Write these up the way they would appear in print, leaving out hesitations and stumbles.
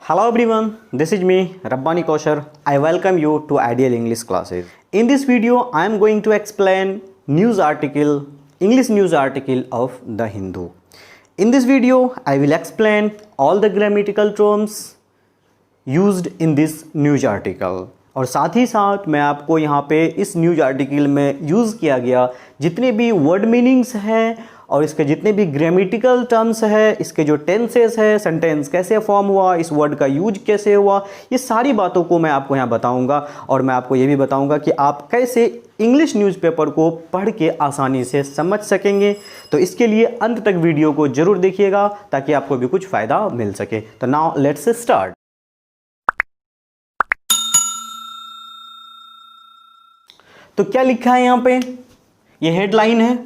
Hello everyone, this is me Rabbani Kaushar. I welcome you to Ideal English classes. In this video, I am going to explain English news article of The Hindu. In this video, I will explain all the grammatical terms used in this news article. और साथ ही साथ मैं आपको यहाँ पे इस news article में use किया गया जितने भी वर्ड मीनिंग्स हैं और इसके जितने भी ग्रामेटिकल टर्म्स है, इसके जो टेंसेस है, सेंटेंस कैसे फॉर्म हुआ, इस वर्ड का यूज कैसे हुआ, ये सारी बातों को मैं आपको यहाँ बताऊँगा। और मैं आपको ये भी बताऊँगा कि आप कैसे इंग्लिश न्यूज़पेपर को पढ़ के आसानी से समझ सकेंगे। तो इसके लिए अंत तक वीडियो को ज़रूर देखिएगा ताकि आपको भी कुछ फ़ायदा मिल सके। तो नाउ लेट्स स्टार्ट। तो क्या लिखा है यहाँ पे, ये हेडलाइन है,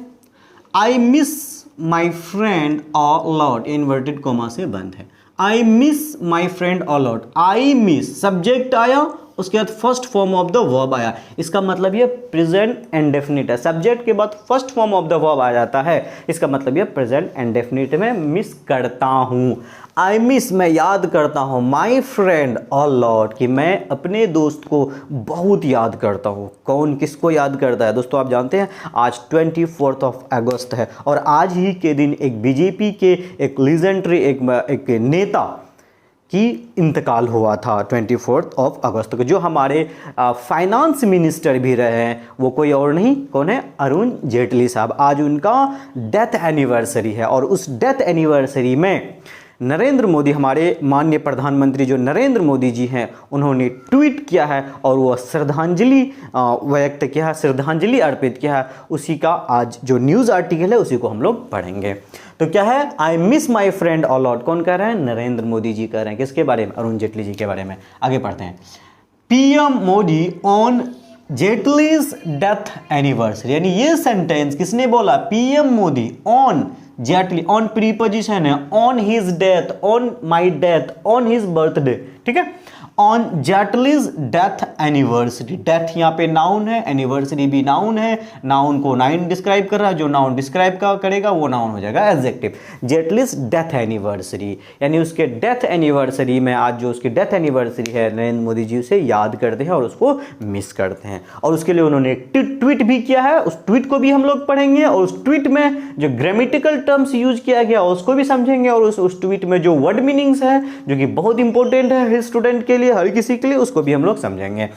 I miss my friend a lot, inverted coma से बंद है। I miss my friend a lot, I miss subject आया, उसके बाद first form of the verb आया। इसका मतलब ये प्रेजेंट इंडेफिनिट है। सब्जेक्ट के बाद first form of the verb आ जाता है, इसका मतलब ये प्रेजेंट इंडेफिनिट में मिस करता हूँ। आई मिस, मैं याद करता हूँ, माई फ्रेंड अ लॉट, कि मैं अपने दोस्त को बहुत याद करता हूँ। कौन किसको याद करता है दोस्तों? आप जानते हैं आज 24 अगस्त है और आज ही के दिन एक बीजेपी के एक लीजेंडरी एक नेता की इंतकाल हुआ था 24 अगस्त को। जो हमारे फाइनेंस मिनिस्टर भी रहे हैं वो कोई और नहीं, कौन है? अरुण जेटली साहब। आज उनका डेथ एनिवर्सरी है और उस डेथ एनिवर्सरी में नरेंद्र मोदी, हमारे माननीय प्रधानमंत्री जो नरेंद्र मोदी जी हैं, उन्होंने ट्वीट किया है और वो श्रद्धांजलि व्यक्त किया है, श्रद्धांजलि अर्पित किया है। उसी का आज जो न्यूज़ आर्टिकल है उसी को हम लोग पढ़ेंगे। तो क्या है? I miss my friend a lot. कौन कह रहे हैं? नरेंद्र मोदी जी कह रहे हैं। किसके बारे में? अरुण जेटली जी के बारे में। आगे पढ़ते हैं। PM Modi on Jaitley's death anniversary, यानी ये सेंटेंस किसने बोला? PM Modi on Jaitley, on preposition है, on his death, on my death, on his birthday, ठीक है, on Jaitley's death anniversary. Death यहाँ पे नाउन है, एनिवर्सरी भी नाउन है, नाउन को नाउन डिस्क्राइब कर रहा है, जो नाउन डिस्क्राइब का करेगा वो नाउन हो जाएगा एडजेक्टिव। जेटलीज डेथ एनिवर्सरी, यानी उसके डेथ एनिवर्सरी में आज जो उसकी डेथ एनिवर्सरी है, नरेंद्र मोदी जी उसे याद करते हैं और उसको मिस करते हैं। और उसके लिए उन्होंने एक ट्वीट भी किया है, उस ट्वीट को भी हम लोग पढ़ेंगे और उस ट्वीट में जो ग्रामेटिकल टर्म्स यूज किया गया उसको भी समझेंगे और उस ट्वीट में जो वर्ड मीनिंग्स है जो कि बहुत इंपॉर्टेंट है हर स्टूडेंट के लिए, हर किसी के लिए, उसको भी हम लोग समझेंगे।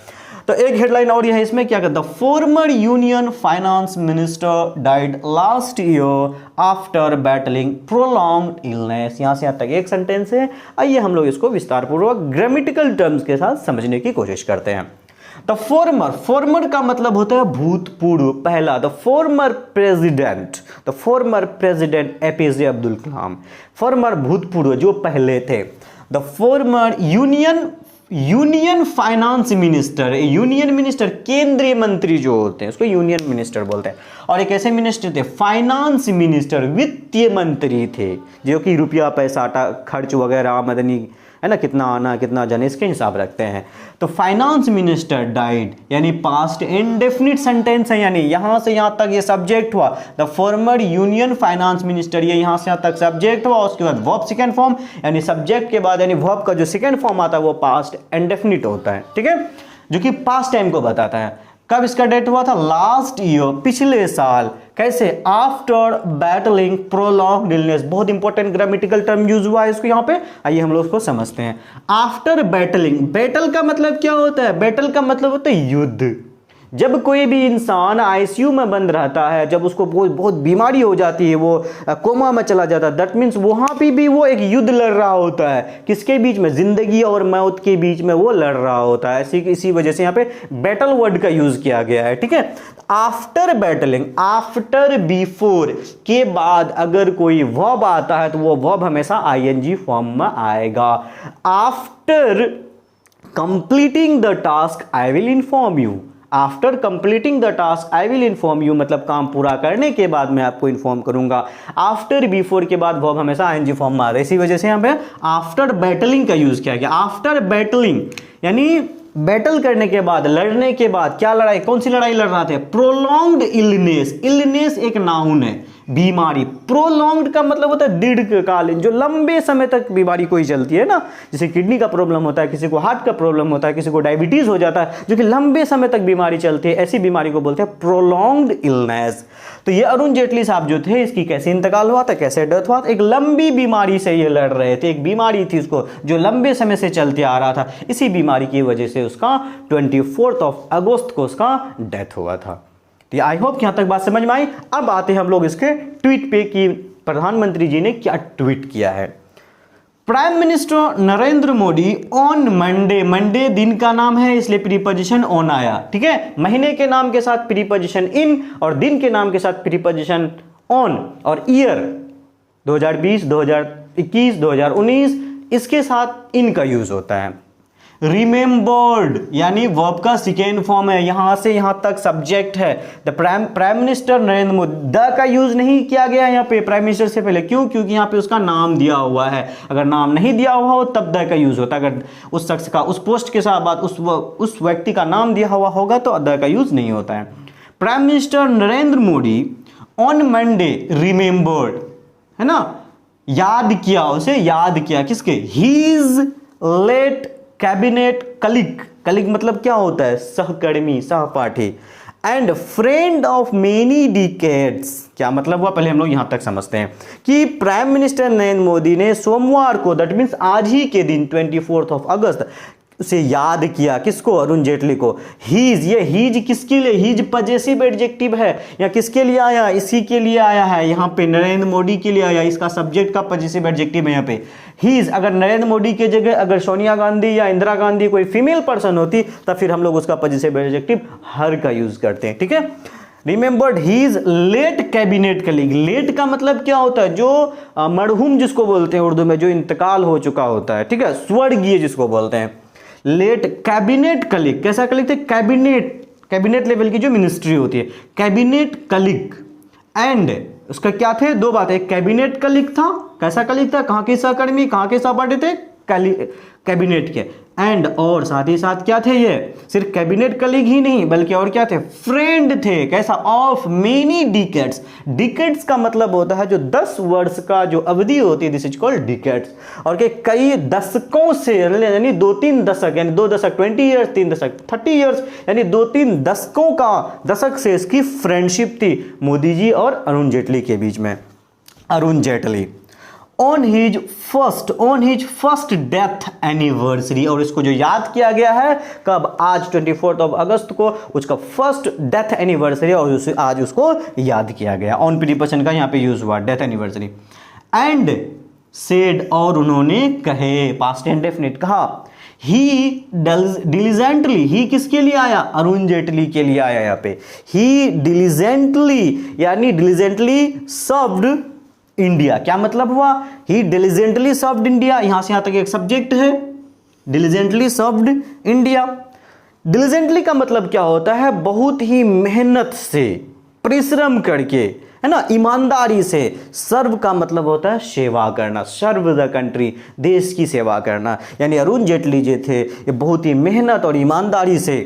तो एक हेडलाइन और है इसमें, क्या कहता है? Former union finance minister died last year after battling prolonged illness. यहां से यहां तक एक सेंटेंस है। आइए हम लोग इसको विस्तार पूर्वक ग्रामेटिकल टर्म्स के साथ समझने की कोशिश करते हैं। द फॉर्मर का मतलब होता है भूतपूर्व, पहला। The former president APJ Abdul Kalam, farmer भूतपूर्व जो पहले थे। The former union finance minister, union minister केंद्रीय मंत्री जो होते हैं उसको यूनियन मिनिस्टर बोलते हैं। और एक ऐसे मिनिस्टर थे फाइनेंस मिनिस्टर, वित्तीय मंत्री थे, जो कि रुपया पैसा खर्च वगैरह आमदनी है ना, कितना आना कितना जाना, इसके हिसाब रखते हैं। तो फाइनेंस मिनिस्टर डाइड, यानी पास्ट इंडेफिनिट सेंटेंस है, यानी यहां से यहां तक ये सब्जेक्ट हुआ। The former union finance minister, ये यहां से यहां तक सब्जेक्ट हुआ। उसके बाद वर्ब सेकंड फॉर्म, यानी सब्जेक्ट के बाद यानी वर्ब का जो सेकंड फॉर्म आता है वो पास्ट इंडेफिनिट होता है, ठीक है, जो कि पास्ट टाइम को बताता है। कब इसका डेट हुआ था? लास्ट ईयर, पिछले साल। कैसे? After battling prolonged illness. बहुत इंपॉर्टेंट ग्रामेटिकल टर्म यूज हुआ है इसको यहाँ पे। आइए हम लोग उसको समझते हैं। आफ्टर बैटलिंग, बैटल का मतलब क्या होता है? बैटल का मतलब होता है युद्ध। जब कोई भी इंसान आईसीयू में बंद रहता है, जब उसको बहुत बीमारी हो जाती है, वो कोमा में चला जाता है, दैट मीन्स वहां पे भी वो एक युद्ध लड़ रहा होता है। किसके बीच में? जिंदगी और मौत के बीच में वो लड़ रहा होता है। इसी वजह से यहाँ पे बैटल वर्ड का यूज किया गया है, ठीक है। आफ्टर बैटलिंग, आफ्टर बिफोर के बाद अगर कोई वर्ब आता है तो वो वर्ब हमेशा आईएनजी फॉर्म में आएगा। After completing the task I will inform you, after completing the task I will inform you, मतलब काम पूरा करने के बाद मैं आपको इन्फॉर्म करूंगा। आफ्टर बिफोर के बाद वर्ब हमेशा आईएनजी फॉर्म में आता है, इसी वजह से यहाँ पे आफ्टर बैटलिंग का यूज किया गया। आफ्टर बैटलिंग यानी बैटल करने के बाद, लड़ने के बाद, क्या लड़ाई, कौन सी लड़ाई लड़ रहा थे? Prolonged illness. इलनेस एक नाउन है, बीमारी, प्रोलॉन्ग्ड का मतलब होता है दीर्घकालीन, जो लंबे समय तक बीमारी कोई चलती है ना, जैसे किडनी का प्रॉब्लम होता है, किसी को हार्ट का प्रॉब्लम होता है, किसी को डायबिटीज हो जाता है, जो कि लंबे समय तक बीमारी चलती है, ऐसी बीमारी को बोलते हैं प्रोलॉन्ग्ड इलनेस। तो ये अरुण जेटली साहब जो थे, इसकी कैसे इंतकाल हुआ था, कैसे डेथ हुआ था? एक लंबी बीमारी से ये लड़ रहे थे, एक बीमारी थी इसको जो लंबे समय से चलते आ रहा था, इसी बीमारी की वजह से उसका 24 अगस्त को उसका डेथ हुआ था। तो आई होप यहां तक बात समझ में आई। अब आते हैं हम लोग इसके ट्वीट पे कि प्रधानमंत्री जी ने क्या ट्वीट किया है। Prime minister Narendra Modi on Monday, Monday दिन का नाम है इसलिए प्रीपोजिशन ऑन आया, ठीक है। महीने के नाम के साथ प्रीपोजिशन इन और दिन के नाम के साथ प्रीपोजिशन ऑन, और ईयर 2020, 2021, 2019 इसके साथ इन का यूज होता है। रिमेंबर्ड यानी वर्ब का सेकेंड फॉर्म है, यहां से यहां तक सब्जेक्ट है। The prime minister Narendra Modi, the का यूज नहीं किया गया यहाँ पे प्राइम मिनिस्टर से पहले, क्यों? क्योंकि यहाँ पे उसका नाम दिया हुआ है। अगर नाम नहीं दिया हुआ हो तब द का यूज होता है। अगर उस शख्स का, उस पोस्ट के साथ बाद उस व्यक्ति का नाम दिया हुआ होगा तो द का यूज नहीं होता है। Prime minister Narendra Modi on Monday remembered, है ना, याद किया, उसे याद किया, किसके? His late cabinet colleague, colleague मतलब क्या होता है? सहकर्मी, सहपाठी। And friend of many decades, क्या मतलब हुआ? पहले हम लोग यहां तक समझते हैं कि प्राइम मिनिस्टर नरेंद्र मोदी ने सोमवार को, दैट मीन्स आज ही के दिन 24 अगस्त उसे याद किया, किसको? अरुण जेटली को। हीज, ये हीज किसके लिए? हीज पजेसिव एडजेक्टिव है या किसके लिए आया? इसी के लिए आया है, यहाँ पे नरेंद्र मोदी के लिए आया, इसका सब्जेक्ट का पजेसिव एडजेक्टिव है यहाँ पे हीज। अगर नरेंद्र मोदी के जगह अगर सोनिया गांधी या इंदिरा गांधी कोई फीमेल पर्सन होती तब फिर हम लोग उसका पजेसिव एडजेक्टिव हर का यूज करते हैं, ठीक है। Remembered his late cabinet colleague, late का मतलब क्या होता है? जो मरहूम जिसको बोलते हैं उर्दू में, जो इंतकाल हो चुका होता है, ठीक है, स्वर्गीय जिसको बोलते हैं। लेट कैबिनेट कलीग, कैसा कलीग थे? कैबिनेट, कैबिनेट लेवल की जो मिनिस्ट्री होती है, कैबिनेट कलीग। एंड उसका क्या थे? दो बातें, एक कैबिनेट कलीग था, कैसा कलीग था? कहां के सहकर्मी, कहां के सहपाठी थे? कैबिनेट के। एंड और साथ ही साथ क्या थे? ये सिर्फ कैबिनेट कलीग ही नहीं बल्कि और क्या थे? फ्रेंड थे, कैसा? Of many decades. डिकेड्स का मतलब होता है जो 10 वर्ष का जो अवधि होती है, दिस इज कॉल्ड डिकेड्स। और के कई दशकों से, यानी 2-3 दशक, यानी 2 दशक 20 ईयर्स, 3 दशक 30 ईयर्स, यानी 2-3 दशकों का, दशक से इसकी फ्रेंडशिप थी मोदी जी और अरुण जेटली के बीच में। Arun Jaitley on his first death anniversary, और इसको जो याद किया गया है कब? आज 24 अगस्त को उसका फर्स्ट डेथ एनिवर्सरी, और आज उसको याद किया गया। ऑन प्रीपोजिशन का यहाँ पे यूज हुआ, डेथ एनिवर्सरी। एंड सेड, और उन्होंने कहे, पास्ट इंडेफिनिट कहा। ही डिलीजेंटली, ही किसके लिए आया? अरुण जेटली के लिए आया यहाँ पे। ही डिलीजेंटली यानी डिलीजेंटली सर्व्ड इंडिया, क्या मतलब हुआ? ही डिलीजेंटली सर्व्ड इंडिया, यहां से यहां तक एक सब्जेक्ट है, डिलीजेंटली सर्व्ड इंडिया। डिलीजेंटली का मतलब क्या होता है? बहुत ही मेहनत से, परिश्रम करके, है ना, ईमानदारी से। सर्व का मतलब होता है सेवा करना, सर्व द कंट्री, देश की सेवा करना। यानी अरुण जेटली जो थे ये बहुत ही मेहनत और ईमानदारी से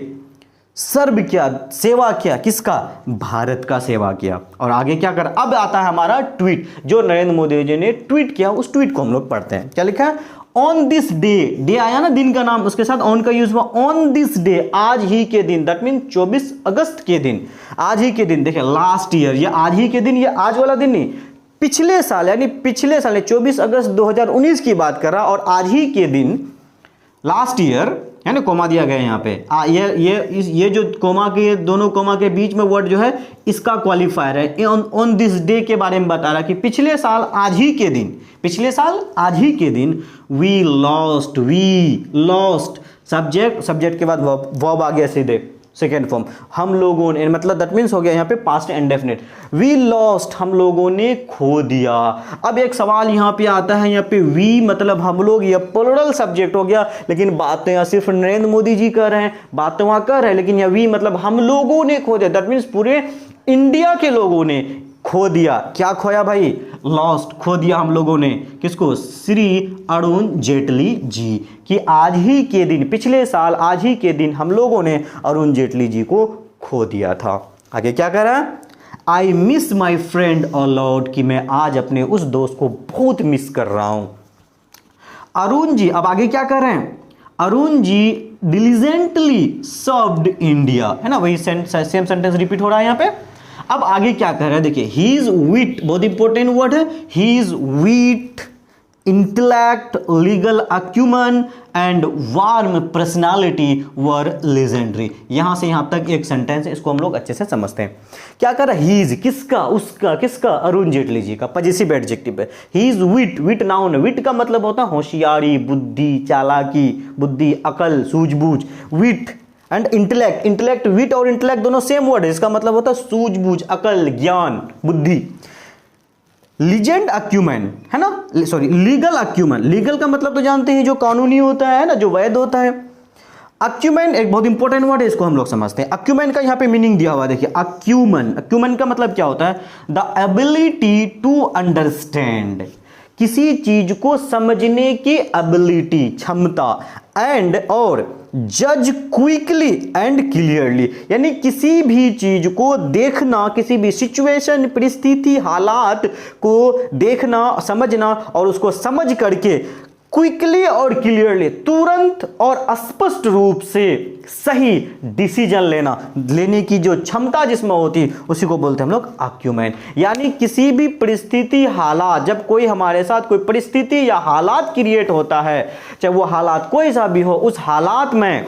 सर्व किया, सेवा किया, किसका? भारत का सेवा किया। और आगे क्या कर? अब आता है हमारा ट्वीट, जो नरेंद्र मोदी जी ने ट्वीट किया, उस ट्वीट को हम लोग पढ़ते हैं। क्या लिखा है? ऑन दिस डे, डे आया ना दिन का नाम, उसके साथ ऑन का यूज हुआ। ऑन दिस डे, आज ही के दिन, दैट मीन 24 अगस्त के दिन, आज ही के दिन। देखिए लास्ट ईयर, ये आज ही के दिन, ये आज वाला दिन नहीं, पिछले साल, यानी पिछले साल 24 अगस्त 2019 की बात कर रहा, और आज ही के दिन, लास्ट ईयर, है ना, कोमा दिया गया है यहाँ पे। ये जो कोमा के, दोनों कोमा के बीच में वर्ड जो है इसका क्वालिफायर है। ऑन दिस डे के बारे में बता रहा कि पिछले साल आज ही के दिन, पिछले साल आज ही के दिन वी लॉस्ट सब्जेक्ट के बाद वर्ब आ गया सीधे, सेकेंड फॉर्म, हम लोगों ने, मतलब दैट मीन्स हो गया यहाँ पे पास्ट इंडेफिनिट। वी लॉस्ट, हम लोगों ने खो दिया। अब एक सवाल यहाँ पे आता है, यहाँ पे वी मतलब हम लोग, ये प्लुरल सब्जेक्ट हो गया, लेकिन बात तो यहाँ सिर्फ नरेंद्र मोदी जी कर रहे हैं, बात तो वहाँ कर रहे हैं, लेकिन यहाँ वी मतलब हम लोगों ने खो दिया, दैट मीन्स पूरे इंडिया के लोगों ने खो दिया। क्या खोया भाई? लॉस्ट, खो दिया हम लोगों ने। किसको? श्री अरुण जेटली जी कि आज ही के दिन, पिछले साल आज ही के दिन हम लोगों ने अरुण जेटली जी को खो दिया था। आगे क्या कह रहा है? I miss my friend a lot, कि मैं आज अपने उस दोस्त को बहुत मिस कर रहा हूं। अरुण जी, अब आगे क्या कर रहे हैं, Arun ji diligently served India, है ना, वही सेम सेंटेंस रिपीट हो रहा है यहां पे। अब आगे क्या कर रहे हैं, देखिए, ही इज विट, बहुत इंपॉर्टेंट वर्ड है, he is wit, intellect, legal acumen and warm personality were legendary. यहां से यहां तक एक सेंटेंस है, इसको हम लोग अच्छे से समझते हैं। क्या कर रहा है, ही इज, किसका, उसका, किसका, अरुण जेटली जी का, पजेसिव एडजेक्टिव है। He is wit, wit noun है, विट का मतलब होता है होशियारी, बुद्धि, चालाकी, बुद्धि, अकल, सूझबूझ, विट। एंड इंटेलेक्ट, इंटेलेक्ट, विट और इंटेलेक्ट दोनों सेम वर्ड है, इसका मतलब होता है सूझबूझ, अकल, ज्ञान, बुद्धि। लीजेंड अक्यूमेन, है ना, सॉरी, लीगल अक्यूमेन, लीगल का मतलब तो जानते हैं जो कानूनी होता है ना, जो वैध होता है। अक्यूमेन एक बहुत इंपॉर्टेंट वर्ड है, इसको हम लोग समझते हैं। अक्यूमेन का यहां पे मीनिंग दिया हुआ है, देखिए, अक्यूमन, अक्यूमन का मतलब क्या होता है, द एबिलिटी टू अंडरस्टैंड, किसी चीज को समझने की एबिलिटी, क्षमता, एंड और जज क्विकली एंड क्लियरली, यानी किसी भी चीज को देखना, किसी भी सिचुएशन, परिस्थिति, हालात को देखना, समझना और उसको समझ करके क्विकली और क्लियरली, तुरंत और स्पष्ट रूप से सही डिसीजन लेने की जो क्षमता जिसमें होती है उसी को बोलते हैं हम लोग अक्यूमेन। यानी किसी भी परिस्थिति, हालात, जब कोई हमारे साथ कोई परिस्थिति या हालात क्रिएट होता है, चाहे वो हालात कोई सा भी हो, उस हालात में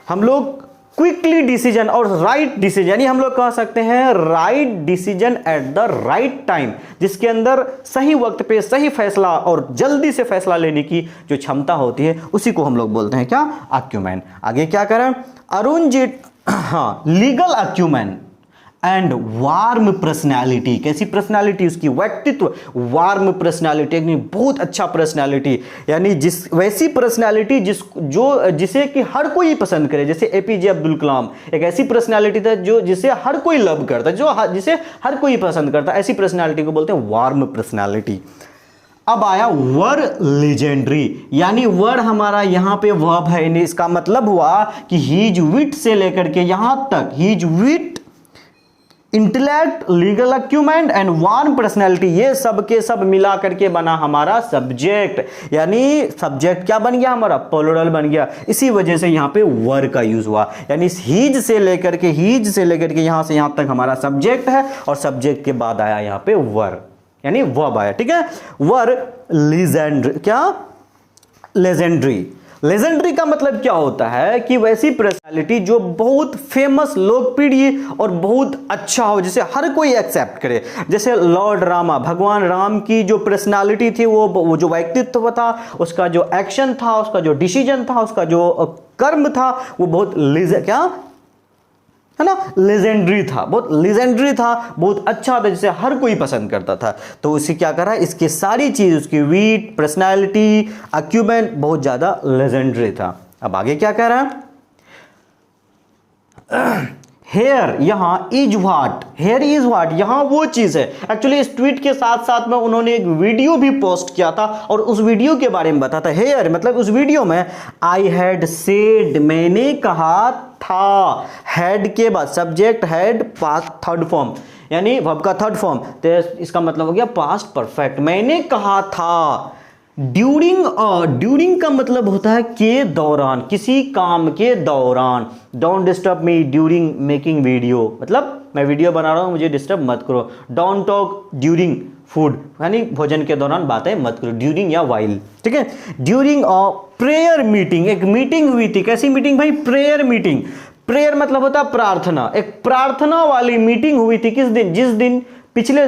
हम लोग क्विकली डिसीजन और राइट डिसीजन, यानी हम लोग कह सकते हैं right decision at the right time, जिसके अंदर सही वक्त पे सही फैसला और जल्दी से फैसला लेने की जो क्षमता होती है उसी को हम लोग बोलते हैं क्या, अक्यूमेन। आगे क्या करें, अरुण जी, हाँ, लीगल अक्यूमेन एंड वार्म पर्सनैलिटी, कैसी पर्सनैलिटी, उसकी व्यक्तित्व, वार्म पर्सनैलिटी, यानी बहुत अच्छा पर्सनैलिटी, यानी वैसी पर्सनैलिटी जिसे कि हर कोई पसंद करे। जैसे एपीजे अब्दुल कलाम एक ऐसी पर्सनैलिटी था जिसे हर कोई लव करता है, जिसे हर कोई पसंद करता है, ऐसी पर्सनैलिटी को बोलते हैं वार्म पर्सनैलिटी। अब आया वर लेजेंडरी, यानी वर हमारा यहां पे वर्ब है, इसका मतलब हुआ कि हीज विट से लेकर के यहां तक, his wit, intellect, legal acumen and warm personality, ये सब के सब मिला करके बना हमारा सब्जेक्ट। यानी सब्जेक्ट क्या बन गया हमारा, प्लूरल बन गया। इसी वजह से यहां पे वर का यूज हुआ, यानी हीज से लेकर के यहां से यहां तक हमारा सब्जेक्ट है और सब्जेक्ट के बाद आया यहां पे वर, यानी वर्ब आया, ठीक है। वर लीजेंडरी, क्या, लेजेंडरी। लेजेंडरी का मतलब क्या होता है कि वैसी पर्सनालिटी जो बहुत फेमस, लोकप्रिय और बहुत अच्छा हो, जिसे हर कोई एक्सेप्ट करे। जैसे लॉर्ड रामा, भगवान राम की जो पर्सनालिटी थी, वो जो व्यक्तित्व था, उसका जो एक्शन था, उसका जो डिसीजन था, उसका जो कर्म था, वो बहुत क्या है ना, लेजेंडरी था, बहुत लेजेंडरी था, बहुत अच्छा था, जिसे हर कोई पसंद करता था। तो उसे क्या करा, इसकी सारी चीज, उसकी वीट, पर्सनालिटी, अक्यूमेंट बहुत ज्यादा लेजेंडरी था। अब आगे क्या कह रहा है, हेयर, यहां is what, here is what, यहां वो चीज है। एक्चुअली इस ट्वीट के साथ साथ में उन्होंने एक वीडियो भी पोस्ट किया था और उस वीडियो के बारे में बताता। हेयर मतलब उस वीडियो में आई हैड सेड, मैंने कहा था, हैड के बाद subject, had passed third form, यानी वर्ब का थर्ड फॉर्म, तो इसका मतलब हो गया पास्ट परफेक्ट, मैंने कहा था। ड्यूरिंग का मतलब होता है के दौरान, किसी काम के दौरान। Don't disturb me during making video, मतलब मैं वीडियो बना रहा हूं, मुझे डिस्टर्ब मत करो। डोंट टॉक ड्यूरिंग फूड, यानी भोजन के दौरान बातें मत करो, ड्यूरिंग या वाइल, ठीक है। ड्यूरिंग प्रेयर मीटिंग, एक मीटिंग हुई थी, कैसी मीटिंग भाई, प्रेयर मीटिंग। प्रेयर मतलब होता है प्रार्थना, एक प्रार्थना वाली मीटिंग हुई थी, किस दिन, जिस दिन पिछले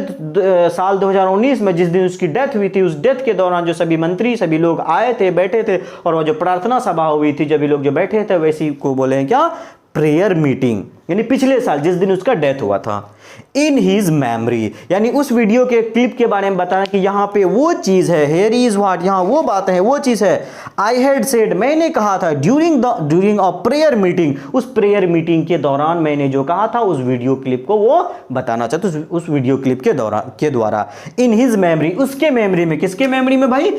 साल 2019 में जिस दिन उसकी डेथ हुई थी, उस डेथ के दौरान जो सभी मंत्री, सभी लोग आए थे, बैठे थे, और वो जो प्रार्थना सभा हुई थी, जब भी लोग जो बैठे थे, वैसी को बोले हैं क्या, प्रेयर मीटिंग, यानी पिछले साल जिस दिन उसका डेथ हुआ था। इन हीज मेमोरी, यानी उस वीडियो के क्लिप के बारे में बताना कि यहां पे वो चीज है, हेयर इज व्हाट, यहां वो बात है, वो चीज है। आई हैड सेड, मैंने कहा था, ड्यूरिंग अ प्रेयर मीटिंग, उस प्रेयर मीटिंग के दौरान मैंने जो कहा था, उस वीडियो क्लिप को वो बताना चाहते, उस वीडियो क्लिप के द्वारा। इन हिज मेमोरी, उसके मेमोरी में, किसके मेमोरी में भाई,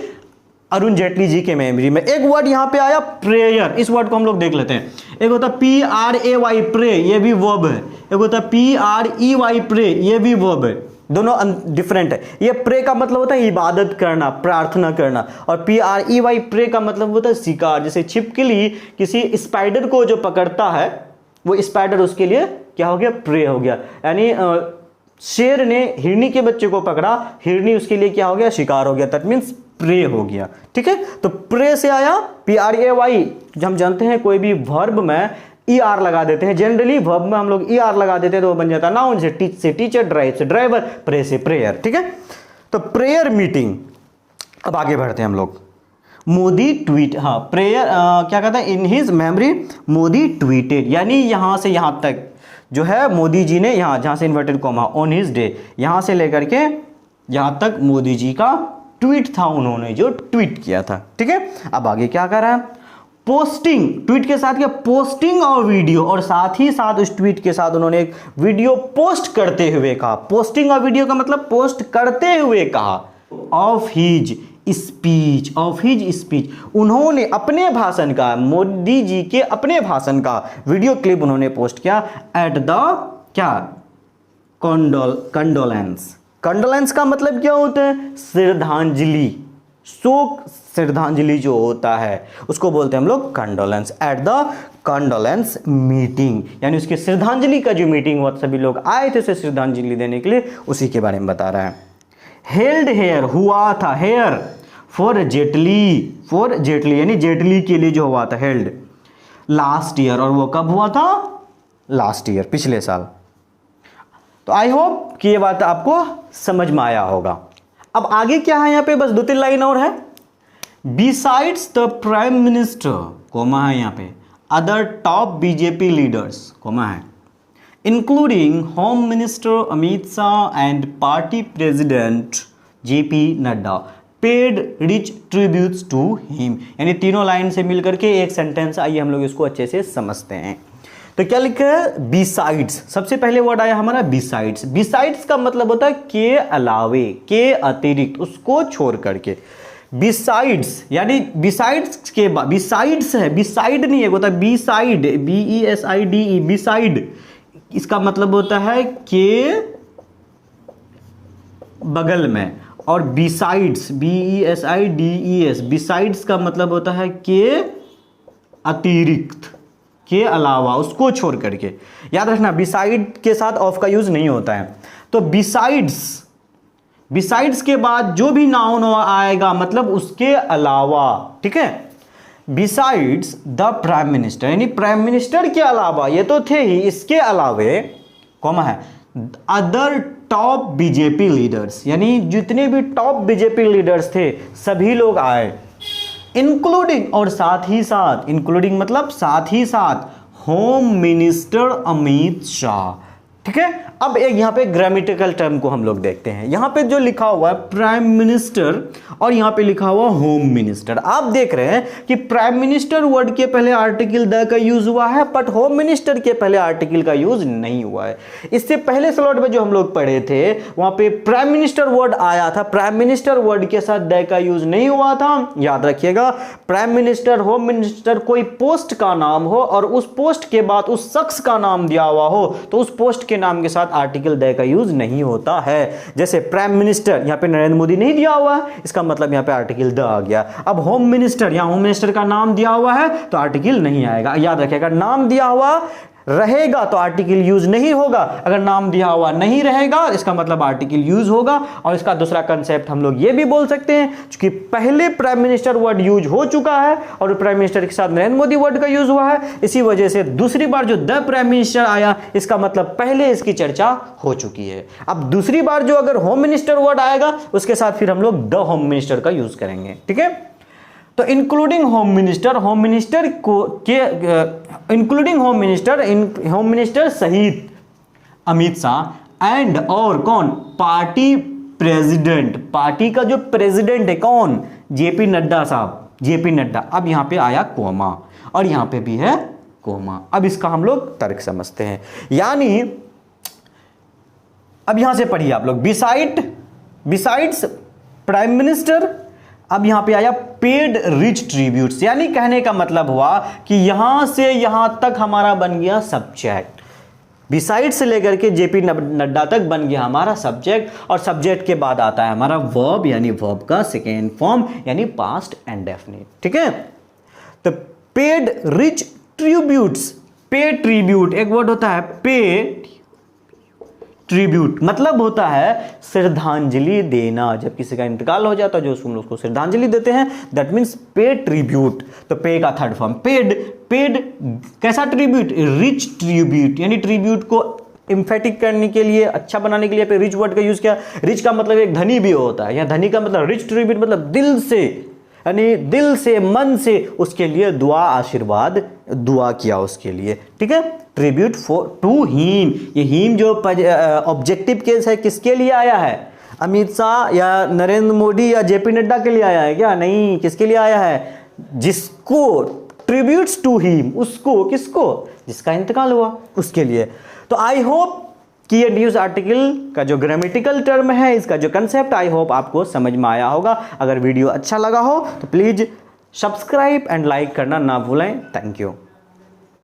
अरुण जेटली जी के मेमोरी में। एक वर्ड यहां पे आया प्रेयर, इस वर्ड को हम लोग देख लेते हैं। एक होता PRAY प्रे, ये भी वर्ब है। एक होता PREY प्रे, ये भी वर्ब है। दोनों डिफरेंट है। ये प्रे का मतलब होता है इबादत करना, प्रार्थना करना, और PREY प्रे का मतलब होता है शिकार। जैसे छिपकली किसी स्पाइडर को जो पकड़ता है, वो स्पाइडर उसके लिए क्या हो गया, प्रे हो गया। यानी शेर ने हिरनी के बच्चे को पकड़ा, हिरनी उसके लिए क्या हो गया, शिकार हो गया। दैट मीन्स प्रे हो गया। ठीक है, तो प्रे से आया PRAY। हम जानते हैं कोई भी वर्ब में ER लगा देते हैं, जनरली वर्ब में हम लोग ER लगा देते हैं तो वो बन जाता है नाउन। से टीच से टीचर, ड्राइव से ड्राइवर, प्रे से प्रेयर। ठीक है, तो प्रेयर मीटिंग। अब आगे बढ़ते हैं हम लोग। मोदी ट्वीट, हाँ प्रेयर क्या कहता है, in his memory Modi tweeted, यानी यहां से यहां तक जो है मोदी जी ने, यहां जहां से inverted comma on his day, यहां से लेकर के यहां तक मोदी जी का ट्वीट था, उन्होंने जो ट्वीट किया था। ठीक है, अब आगे क्या कर रहा है, पोस्टिंग, ट्वीट के साथ क्या, पोस्टिंग और वीडियो, और साथ ही साथ उस ट्वीट के साथ उन्होंने एक वीडियो पोस्ट करते हुए कहा। पोस्टिंग और वीडियो का मतलब पोस्ट करते हुए कहा। Of his speech, of his speech, उन्होंने अपने भाषण का, मोदी जी के अपने भाषण का वीडियो क्लिप उन्होंने पोस्ट किया एट द क्या, कंडोलेंस। कंडोलेंस का मतलब क्या होता है, श्रद्धांजलि, शोक श्रद्धांजलि जो होता है उसको बोलते हैं हम लोग condolence. At the condolence meeting, यानी उसके श्रद्धांजलि का जो मीटिंग हुआ, सभी लोग आए थे उसे श्रद्धांजलि देने के लिए, उसी के बारे में बता रहा है। हेल्ड हेयर, हुआ था, here for Jaitley, for Jaitley यानी जेटली के लिए जो हुआ था, हेल्ड लास्ट ईयर, और वो कब हुआ था, लास्ट ईयर, पिछले साल। तो आई होप कि ये बात आपको समझ में आया होगा। अब आगे क्या है यहाँ पे, बस 2-3 लाइन और है। Besides the prime minister, comma है यहाँ पे, other top BJP leaders, comma है, including home minister Amit Shah and party president JP Nadda, paid rich tributes to him. यानी तीनों लाइन से मिलकर के एक सेंटेंस, आइए हम लोग इसको अच्छे से समझते हैं। तो क्या लिखा है, बिसाइड्स, सबसे पहले वर्ड आया हमारा बिसाइड्स। बिसाइड्स का मतलब होता है के अलावे, के अतिरिक्त, उसको छोड़ करके। बिसाइड्स यानी बिसाइड्स के बाद, बिसाइड्स है, बिसाइड नहीं है, होता है बिसाइड, BESIDE, बिसाइड, इसका मतलब होता है के बगल में, और बिसाइड्स, BESIDES, बिसाइड्स का मतलब होता है के अतिरिक्त, के अलावा, उसको छोड़ करके। याद रखना बिसाइड के साथ ऑफ का यूज नहीं होता है। तो बिसाइड्स, बिसाइड्स के बाद जो भी नाउन आएगा मतलब उसके अलावा। ठीक है, बिसाइड्स द प्राइम मिनिस्टर, यानी प्राइम मिनिस्टर के अलावा, ये तो थे ही, इसके अलावे कॉमा है, अदर टॉप बीजेपी लीडर्स, यानी जितने भी टॉप बीजेपी लीडर्स थे सभी लोग आए, इंक्लूडिंग, और साथ ही साथ, इंक्लूडिंग मतलब साथ ही साथ, होम मिनिस्टर अमित शाह। ठीक है, अब एक यहां पे ग्रामेटिकल टर्म को हम लोग देखते हैं। यहां पे जो लिखा हुआ है प्राइम मिनिस्टर, और यहां पे लिखा हुआ होम मिनिस्टर। आप देख रहे हैं कि प्राइम मिनिस्टर वर्ड के पहले आर्टिकल द का यूज हुआ है, बट होम मिनिस्टर के पहले आर्टिकल का यूज नहीं हुआ है। इससे पहले स्लॉट में जो हम लोग पढ़े थे वहां पे प्राइम मिनिस्टर वर्ड आया था, प्राइम मिनिस्टर वर्ड के साथ द का यूज नहीं हुआ था। याद रखिएगा, प्राइम मिनिस्टर, होम मिनिस्टर कोई पोस्ट का नाम हो और उस पोस्ट के बाद उस शख्स का नाम दिया हुआ हो तो उस पोस्ट के नाम के साथ आर्टिकल द का यूज नहीं होता है। जैसे प्राइम मिनिस्टर, यहां पे नरेंद्र मोदी नहीं दिया हुआ है, इसका मतलब यहां पे आर्टिकल द आ गया। अब होम मिनिस्टर, यहां होम मिनिस्टर का नाम दिया हुआ है तो आर्टिकल नहीं आएगा। याद रखिएगा, नाम दिया हुआ रहेगा तो आर्टिकल यूज नहीं होगा, अगर नाम दिया हुआ नहीं रहेगा इसका मतलब आर्टिकल यूज होगा। और इसका दूसरा कंसेप्ट हम लोग ये भी बोल सकते हैं, क्योंकि पहले प्राइम मिनिस्टर वर्ड यूज हो चुका है और प्राइम मिनिस्टर के साथ नरेंद्र मोदी वर्ड का यूज हुआ है, इसी वजह से दूसरी बार जो द प्राइम मिनिस्टर आया इसका मतलब पहले इसकी चर्चा हो चुकी है। अब दूसरी बार जो अगर होम मिनिस्टर वर्ड आएगा उसके साथ फिर हम लोग द होम मिनिस्टर का यूज करेंगे। ठीक है, तो including home minister, home minister को के इंक्लूडिंग होम मिनिस्टर सहित अमित शाह एंड, और कौन, पार्टी प्रेसिडेंट, पार्टी का जो प्रेसिडेंट है कौन, JP नड्डा साहब, JP नड्डा। अब यहां पे आया कोमा और यहां पे भी है कोमा। अब इसका हम लोग तर्क समझते हैं, यानी अब यहां से पढ़िए आप लोग, बिसाइड्स प्राइम मिनिस्टर अब यहां पे आया पेड रिच ट्रिब्यूट्स, यानी कहने का मतलब हुआ कि यहां से यहां तक हमारा बन गया सब्जेक्ट, बिसाइड से लेकर के जेपी नड्डा तक बन गया हमारा सब्जेक्ट, और सब्जेक्ट के बाद आता है हमारा वर्ब, यानी वर्ब का सेकेंड फॉर्म यानी पास्ट इंडेफिनिट। ठीक है, तो पेड रिच ट्रिब्यूट्स, पे ट्रिब्यूट एक वर्ड होता है, पे ट्रिब्यूट मतलब होता है श्रद्धांजलि देना, जब किसी का इंतकाल हो जाता है जो उसको श्रद्धांजलि देते हैं, दैट मीन्स पे ट्रिब्यूट। तो पे का थर्ड फॉर्म पेड, पेड कैसा ट्रिब्यूट, रिच ट्रिब्यूट, यानी ट्रिब्यूट को इंफेटिक करने के लिए, अच्छा बनाने के लिए पे रिच वर्ड का यूज किया। रिच का मतलब एक धनी भी होता है, या धनी का मतलब रिच ट्रिब्यूट मतलब दिल से, यानी दिल से मन से उसके लिए दुआ आशीर्वाद दुआ किया उसके लिए। ठीक है, ट्रिब्यूट फॉर टू हीम, ये हीम जो ऑब्जेक्टिव केस है किसके लिए आया है, अमित शाह या नरेंद्र मोदी या जेपी नड्डा के लिए आया है क्या, नहीं, किसके लिए आया है, जिसको ट्रिब्यूट्स टू हीम, उसको, किसको, जिसका इंतकाल हुआ उसके लिए। तो आई होप कि ये न्यूज़ आर्टिकल का जो ग्रामेटिकल टर्म है, इसका जो कंसेप्ट, आई होप आपको समझ में आया होगा। अगर वीडियो अच्छा लगा हो तो प्लीज़ सब्सक्राइब एंड लाइक करना ना भूलें। Thank you.